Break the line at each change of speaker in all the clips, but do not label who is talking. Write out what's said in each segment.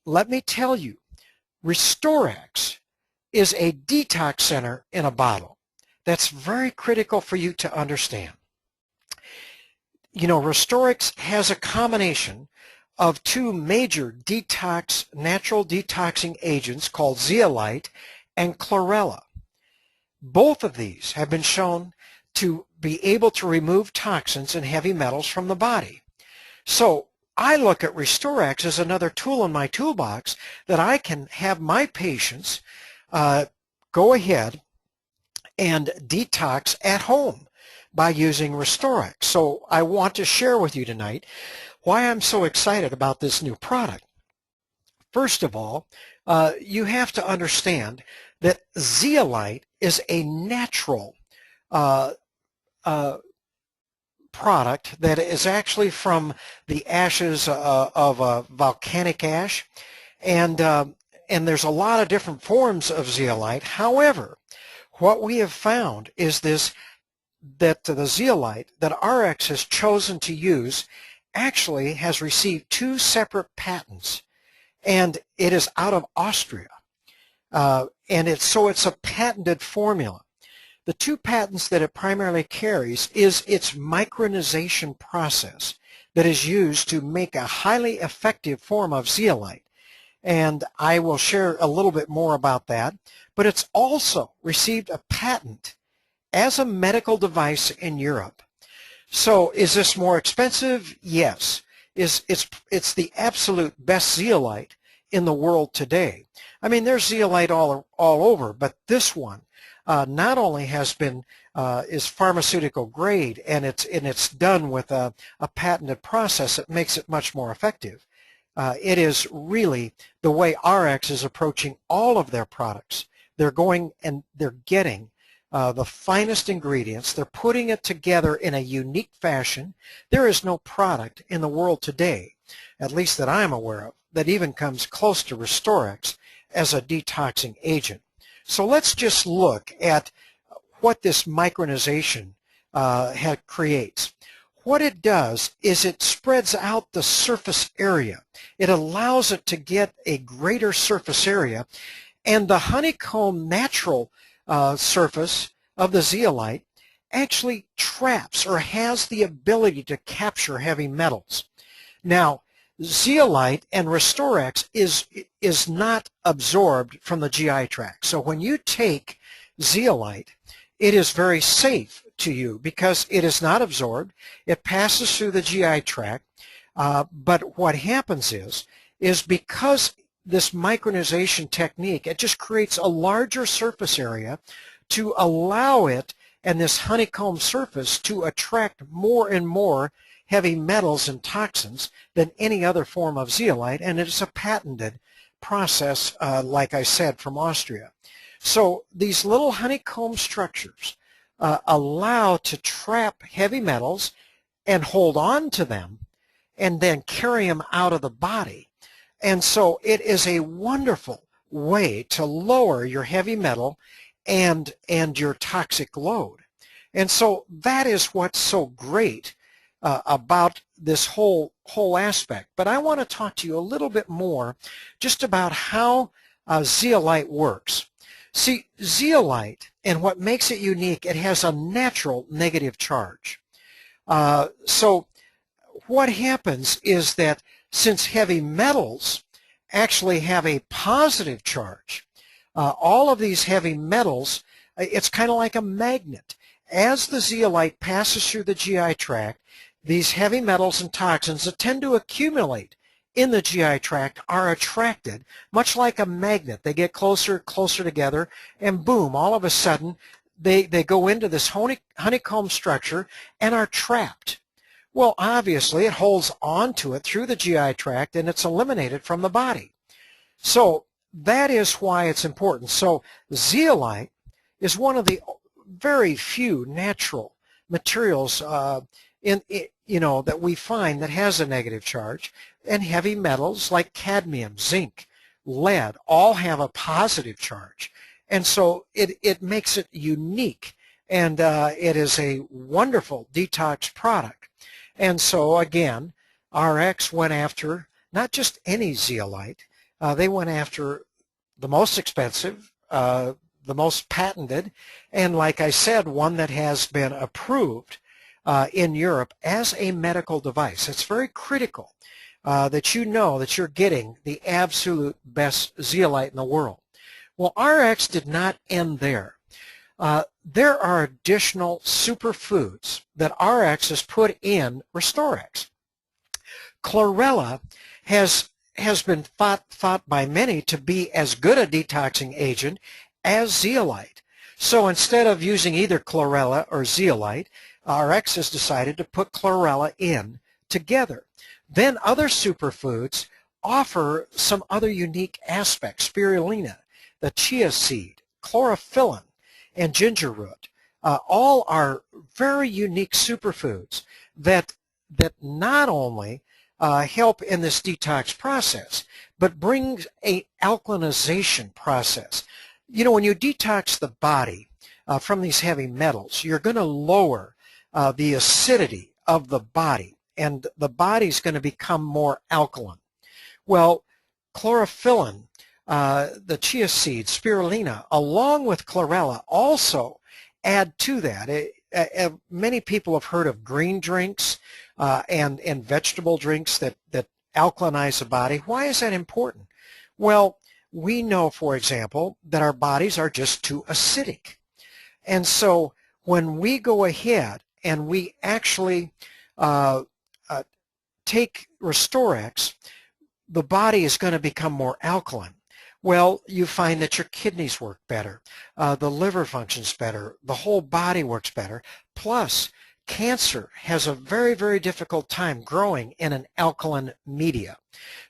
let me tell you, Restoriix is a detox center in a bottle. That's very critical for you to understand. You know, Restoriix has a combination of two major natural detoxing agents called zeolite and chlorella. Both of these have been shown to be able to remove toxins and heavy metals from the body. So I look at Restoriix as another tool in my toolbox that I can have my patients go ahead and detox at home by using Restoriix. So I want to share with you tonight why I'm so excited about this new product. First of all, you have to understand that zeolite is a natural product that is actually from the ashes of volcanic ash, and there's a lot of different forms of zeolite. However, what we have found is that the zeolite that RX has chosen to use actually has received 2 separate patents, and it is out of Austria, and it's a patented formula. The 2 patents that it primarily carries is its micronization process that is used to make a highly effective form of zeolite. And I will share a little bit more about that. But it's also received a patent as a medical device in Europe. So is this more expensive? Yes. It's the absolute best zeolite in the world today. I mean, there's zeolite all over, but this one not only has been is pharmaceutical grade, and it's done with a patented process that makes it much more effective. It is really the way RX is approaching all of their products. They're going and they're getting the finest ingredients. They're putting it together in a unique fashion. There is no product in the world today, at least that I'm aware of, that even comes close to Restoriix as a detoxing agent. So let's just look at what this micronization creates. What it does is it spreads out the surface area. It allows it to get a greater surface area, and the honeycomb natural surface of the zeolite actually traps or has the ability to capture heavy metals. Now, zeolite and Restoriix is not absorbed from the GI tract. So when you take zeolite, it is very safe to you because it is not absorbed. It passes through the GI tract. But what happens is because this micronization technique, it just creates a larger surface area to allow it and this honeycomb surface to attract more and more heavy metals and toxins than any other form of zeolite, and it is a patented process, like I said, from Austria. So these little honeycomb structures allow to trap heavy metals and hold on to them and then carry them out of the body. And so it is a wonderful way to lower your heavy metal and your toxic load. And so that is what's so great about this whole aspect. But I want to talk to you a little bit more just about how zeolite works. See, zeolite, and what makes it unique, it has a natural negative charge. So what happens is that since heavy metals actually have a positive charge, all of these heavy metals, it's kind of like a magnet. As the zeolite passes through the GI tract, these heavy metals and toxins that tend to accumulate in the GI tract are attracted, much like a magnet. They get closer together, and boom, all of a sudden, they go into this honeycomb structure and are trapped. Well, obviously, it holds on to it through the GI tract, and it's eliminated from the body. So that is why it's important. So zeolite is one of the very few natural materials that we find that has a negative charge, and heavy metals like cadmium, zinc, lead all have a positive charge, and so it makes it unique, and it is a wonderful detox product. And so again, RX went after not just any zeolite, They went after the most expensive, the most patented, and like I said, one that has been approved in Europe as a medical device. It's very critical that you know that you're getting the absolute best zeolite in the world. Well, RX did not end there. There are additional superfoods that RX has put in Restoriix. Chlorella has been thought by many to be as good a detoxing agent as zeolite. So instead of using either chlorella or zeolite, RX has decided to put chlorella in together. Then other superfoods offer some other unique aspects. Spirulina, the chia seed, chlorophyllin, and ginger root. All are very unique superfoods that not only help in this detox process, but brings a alkalinization process. You know, when you detox the body from these heavy metals, you're going to lower the acidity of the body, and the body's going to become more alkaline. Well, chlorophyllin, the chia seed, spirulina, along with chlorella also add to that. Many people have heard of green drinks and vegetable drinks that alkalinize the body. Why is that important? Well, we know, for example, that our bodies are just too acidic. And so when we go ahead and we actually take Restoriix, the body is going to become more alkaline. Well, you find that your kidneys work better, the liver functions better, the whole body works better. Plus, cancer has a very, very difficult time growing in an alkaline media.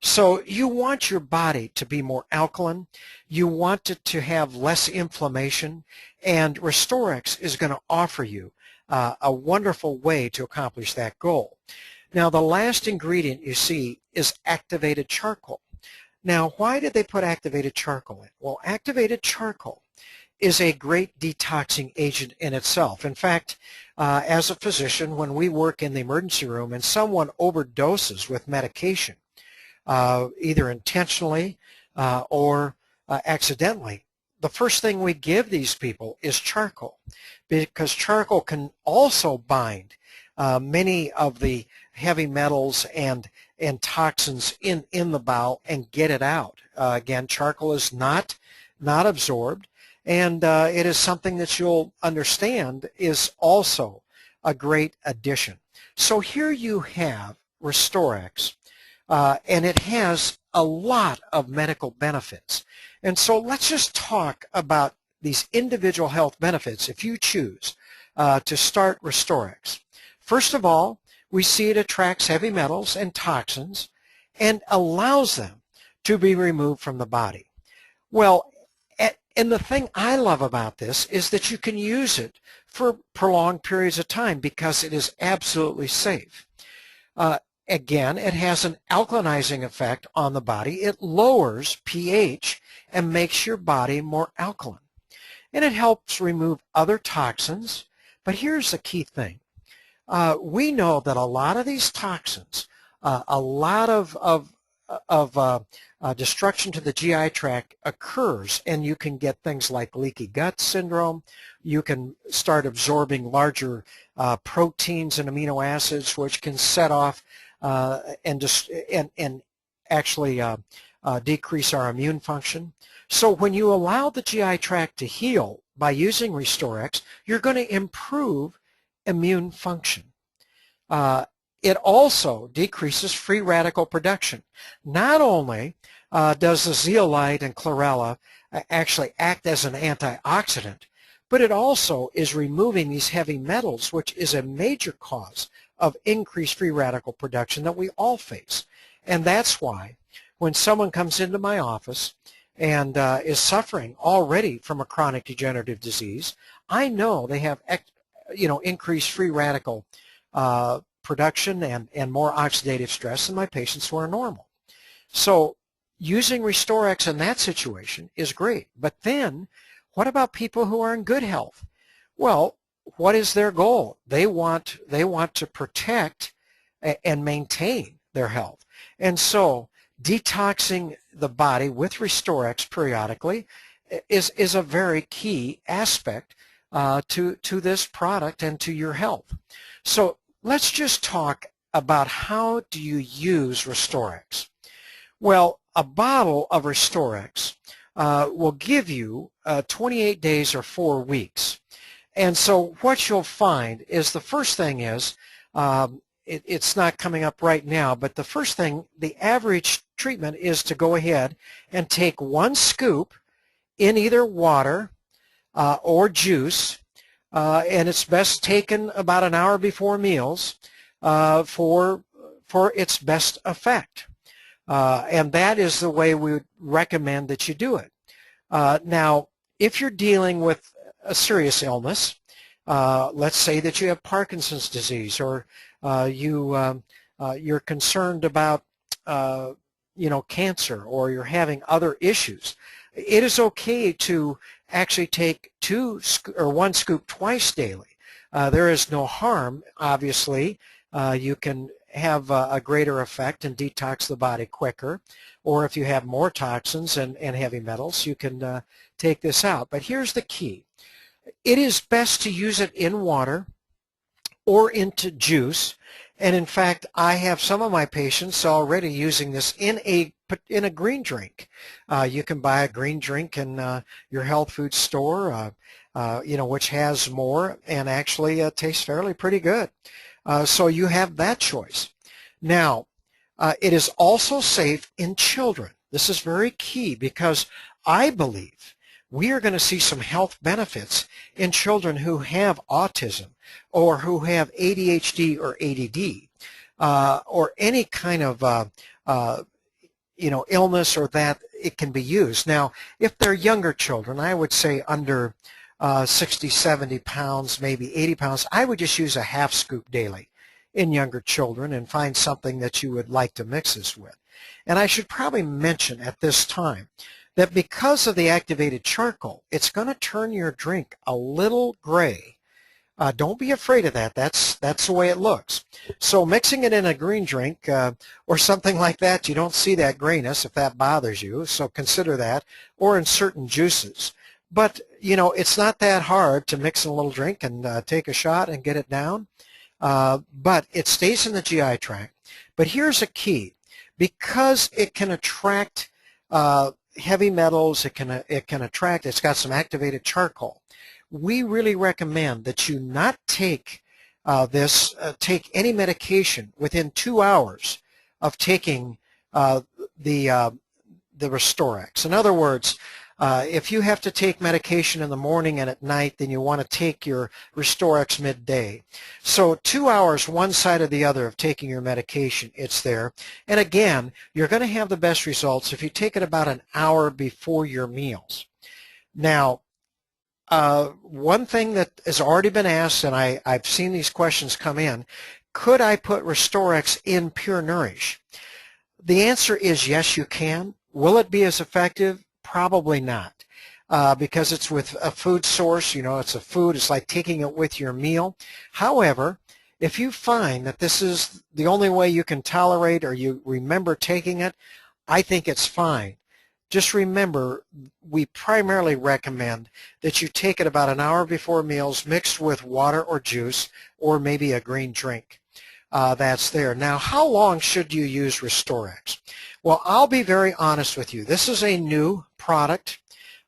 So you want your body to be more alkaline, you want it to have less inflammation, and Restoriix is going to offer you a wonderful way to accomplish that goal. Now, the last ingredient you see is activated charcoal. Now, why did they put activated charcoal in? Well, activated charcoal is a great detoxing agent in itself. In fact, as a physician, when we work in the emergency room and someone overdoses with medication, either intentionally or accidentally, the first thing we give these people is charcoal, because charcoal can also bind many of the heavy metals and toxins in the bowel and get it out. Again, charcoal is not absorbed, and it is something that you'll understand is also a great addition. So here you have Restoriix, and it has a lot of medical benefits. And so let's just talk about these individual health benefits if you choose to start Restoriix. First of all, we see it attracts heavy metals and toxins and allows them to be removed from the body. Well, and the thing I love about this is that you can use it for prolonged periods of time because it is absolutely safe. Again, it has an alkalinizing effect on the body. It lowers pH and makes your body more alkaline. And it helps remove other toxins. But here's the key thing. We know that a lot of these toxins, a lot of destruction to the GI tract occurs, and you can get things like leaky gut syndrome. You can start absorbing larger proteins and amino acids, which can set off and actually decrease our immune function. So when you allow the GI tract to heal by using Restoriix, you're going to improve immune function. It also decreases free radical production. Not only does the zeolite and chlorella actually act as an antioxidant, but it also is removing these heavy metals, which is a major cause of increased free radical production that we all face. And that's why when someone comes into my office and is suffering already from a chronic degenerative disease, I know they have increased free radical production and more oxidative stress than my patients who are normal. So using Restoriix in that situation is great. But then what about people who are in good health? Well, what is their goal? They want to protect and maintain their health. And so detoxing the body with Restoriix periodically is a very key aspect to this product and to your health. So let's just talk about how do you use Restoriix. Well, a bottle of Restoriix will give you 28 days or 4 weeks. And so what you'll find is the first thing is, it's not coming up right now, but the first thing, the average treatment is to go ahead and take 1 scoop in either water or juice, and it's best taken about an hour before meals for its best effect. And that is the way we would recommend that you do it. Now, if you're dealing with a serious illness, let's say that you have Parkinson's disease, or you're concerned about cancer, or you're having other issues, it is okay to actually take 1 scoop twice daily. There is no harm, obviously. You can have a greater effect and detox the body quicker, or if you have more toxins and heavy metals, you can take this out. But here's the key. It is best to use it in water or into juice, and in fact I have some of my patients already using this in a green drink. You can buy a green drink in your health food store, which has more and actually tastes fairly pretty good. So you have that choice. Now, it is also safe in children. This is very key because I believe we are going to see some health benefits in children who have autism or who have ADHD or ADD or any kind of illness, or that it can be used. Now, if they're younger children, I would say under 60, 70 pounds, maybe 80 pounds, I would just use a half scoop daily in younger children and find something that you would like to mix this with. And I should probably mention at this time that because of the activated charcoal, it's going to turn your drink a little gray. Don't be afraid of that. That's the way it looks. So mixing it in a green drink or something like that, you don't see that grayness if that bothers you, so consider that, or in certain juices. But, it's not that hard to mix in a little drink and take a shot and get it down. But it stays in the GI tract. But here's a key. Because it can attract heavy metals, it can attract, it's got some activated charcoal. We really recommend that you not take take any medication within 2 hours of taking the Restoriix. In other words, if you have to take medication in the morning and at night, then you want to take your Restoriix midday. So 2 hours one side or the other of taking your medication, it's there. And again, you're going to have the best results if you take it about an hour before your meals. Now, one thing that has already been asked, and I've seen these questions come in, could I put Restoriix in Pure Nourish? The answer is yes, you can. Will it be as effective? Probably not, because it's with a food source. It's a food. It's like taking it with your meal. However, if you find that this is the only way you can tolerate, or you remember taking it, I think it's fine. Just remember, we primarily recommend that you take it about an hour before meals, mixed with water or juice, or maybe a green drink. That's there. Now, how long should you use Restoriix? Well, I'll be very honest with you. This is a new product.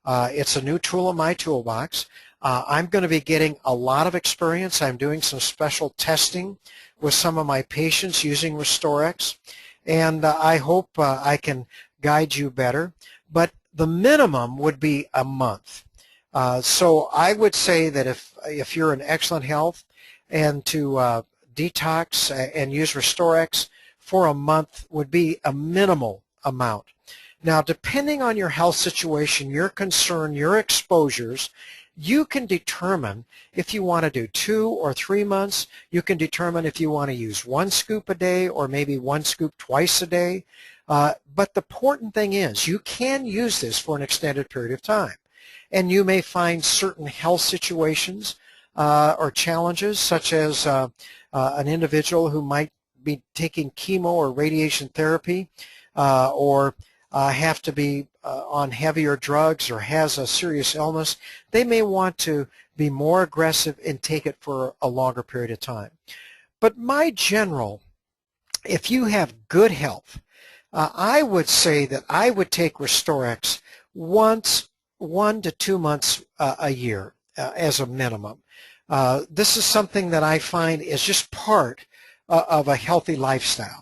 It's a new tool in my toolbox. I'm going to be getting a lot of experience. I'm doing some special testing with some of my patients using Restoriix, and I hope I can guide you better. But the minimum would be a month. So I would say that if you're in excellent health, and to detox and use Restoriix for a month would be a minimal amount. Now, depending on your health situation, your concern, your exposures, you can determine if you want to do 2 or 3 months. You can determine if you want to use 1 scoop a day or maybe 1 scoop twice a day. But the important thing is you can use this for an extended period of time. And you may find certain health situations or challenges, such as an individual who might be taking chemo or radiation therapy, or have to be on heavier drugs or has a serious illness, they may want to be more aggressive and take it for a longer period of time. But my general, if you have good health, I would say that I would take Restoriix once, 1 to 2 months a year as a minimum. This is something that I find is just part of a healthy lifestyle.